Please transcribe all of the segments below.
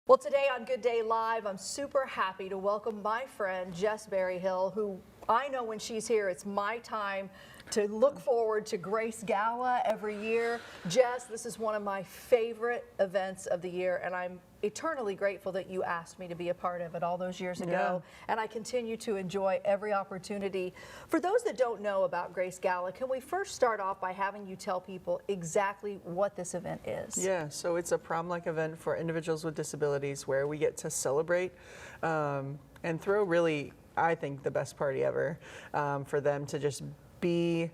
Well, today on Good Day Live, I'm super happy to welcome my friend Jess Berryhill, who I know when she's here, it's my time to look forward to Grace Gala every year. Jess, this is one of my favorite events of the year, and I'm eternally grateful that you asked me to be a part of it all those years ago. And I continue to enjoy every opportunity. For those that don't know about Grace Gala, can we first start off by having you tell people exactly what this event is? Yeah, so it's a prom-like event for individuals with disabilities where we get to celebrate and throw really, I think, the best party ever for them to just be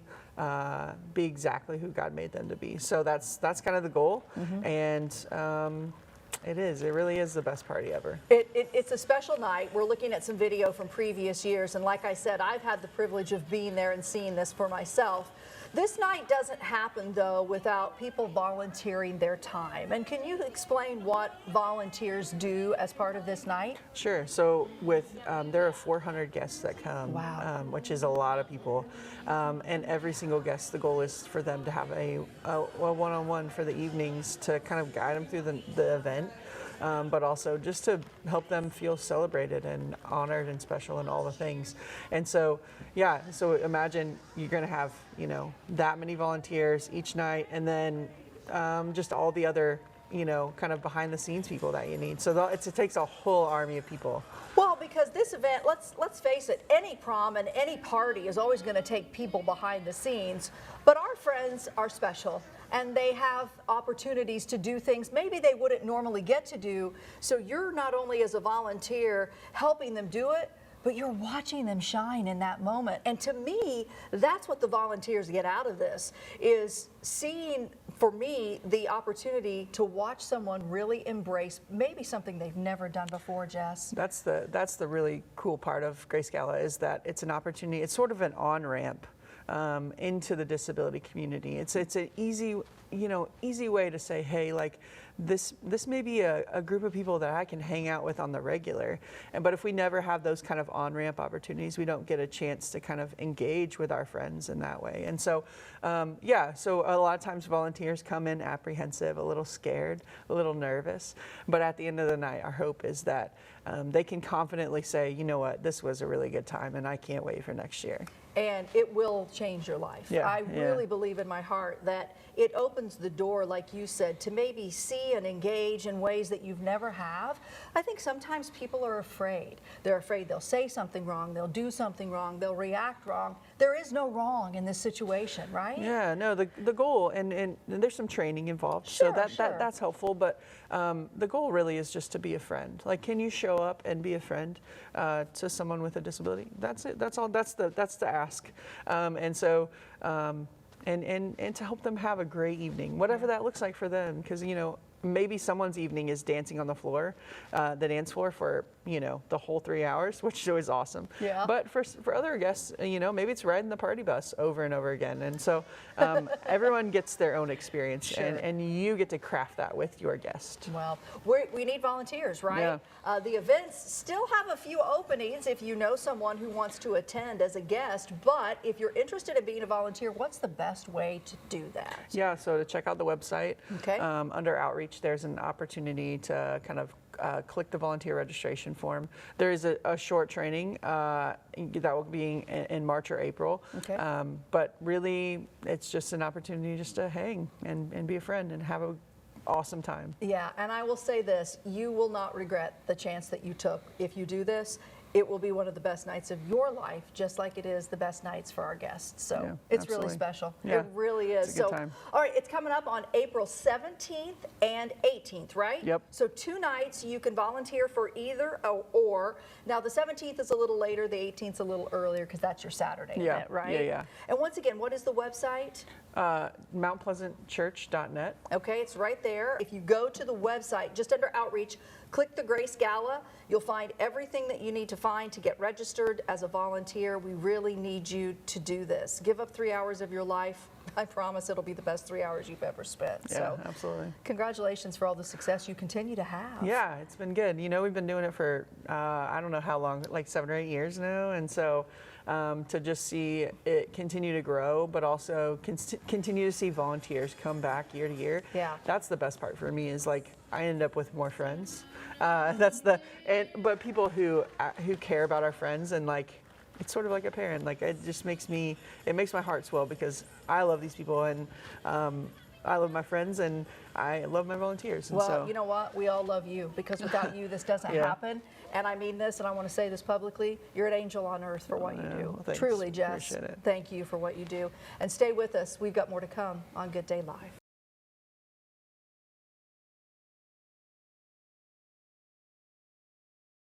exactly who God made them to be. So that's kind of the goal, and it really is the best party ever. It's a special night. We're looking at some video from previous years, and like I said, I've had the privilege of being there and seeing this for myself. This night doesn't happen, though, without people volunteering their time. And can you explain what volunteers do as part of this night? Sure. So there are 400 guests that come, wow. Which is a lot of people. And every single guest, the goal is for them to have a one-on-one for the evenings to kind of guide them through the event. But also just to help them feel celebrated and honored and special and all the things. And so, yeah, so imagine you're going to have, that many volunteers each night, and then just all the other, kind of behind the scenes people that you need. So it takes a whole army of people. Well, because this event, let's face it, any prom and any party is always going to take people behind the scenes, but our friends are special. And they have opportunities to do things maybe they wouldn't normally get to do. So you're not only as a volunteer helping them do it, but you're watching them shine in that moment. And to me, that's what the volunteers get out of this, is seeing, for me, the opportunity to watch someone really embrace maybe something they've never done before, Jess. That's the really cool part of Grace Gala, is that it's an opportunity, it's sort of an on-ramp into the disability community. It's an easy way to say, hey, like this may be a group of people that I can hang out with on the regular. But if we never have those kind of on-ramp opportunities, we don't get a chance to kind of engage with our friends in that way. And so, so a lot of times volunteers come in apprehensive, a little scared, a little nervous. But at the end of the night, our hope is that they can confidently say, you know what, this was a really good time and I can't wait for next year. And it will change your life. Yeah, I really believe in my heart that it opens the door, like you said, to maybe see and engage in ways that you've never have. I think sometimes people are afraid. They're afraid they'll say something wrong, they'll do something wrong, they'll react wrong. There is no wrong in this situation, right? Yeah, no, the goal, and there's some training involved, sure, so that's helpful, but the goal really is just to be a friend. Like, can you show up and be a friend to someone with a disability? That's it, that's all, that's the ask. And so, and to help them have a great evening, whatever that looks like for them, because, maybe someone's evening is dancing on the floor, the dance floor for, the whole 3 hours, which is always awesome. Yeah. But for other guests, maybe it's riding the party bus over and over again. And so everyone gets their own experience, sure. and you get to craft that with your guest. Well, we need volunteers, right? Yeah. The events still have a few openings if you know someone who wants to attend as a guest, but if you're interested in being a volunteer, what's the best way to do that? Yeah, so to check out the website, okay. Under outreach, there's an opportunity to kind of click the volunteer registration form. There is a short training that will be in March or April. Okay. But really, it's just an opportunity just to hang and be a friend and have an awesome time. Yeah, and I will say this, you will not regret the chance that you took if you do this. It will be one of the best nights of your life, just like it is the best nights for our guests. So yeah, it's absolutely. really special. Yeah, it really is. it's a good time. All right, it's coming up on April 17th and 18th, right? Yep. So 2 nights, you can volunteer for either or. Now the 17th is a little later, the 18th is a little earlier because that's your Saturday event, right? Yeah. And once again, what is the website? MountPleasantChurch.net. Okay, it's right there. If you go to the website, just under outreach, click the Grace Gala. You'll find everything that you need to find to get registered as a volunteer. We really need you to do this. Give up 3 hours of your life I promise it'll be the best 3 hours you've ever spent. Yeah, So absolutely. congratulations for all the success you continue to have. Yeah, it's been good. You know, we've been doing it for, I don't know how long, like 7 or 8 years now. And so to just see it continue to grow, but also continue to see volunteers come back year to year. Yeah. That's the best part for me is like, I end up with more friends. But people who care about our friends and like, it's sort of like a parent. Like it just makes my heart swell because I love these people and I love my friends and I love my volunteers. And Well, so, you know what? We all love you because without you, this doesn't Yeah. happen. And I mean this, and I want to say this publicly. You're an angel on earth for what you do. well, thanks. Truly, Jess. Appreciate it. Thank you for what you do. And stay with us. We've got more to come on Good Day Live.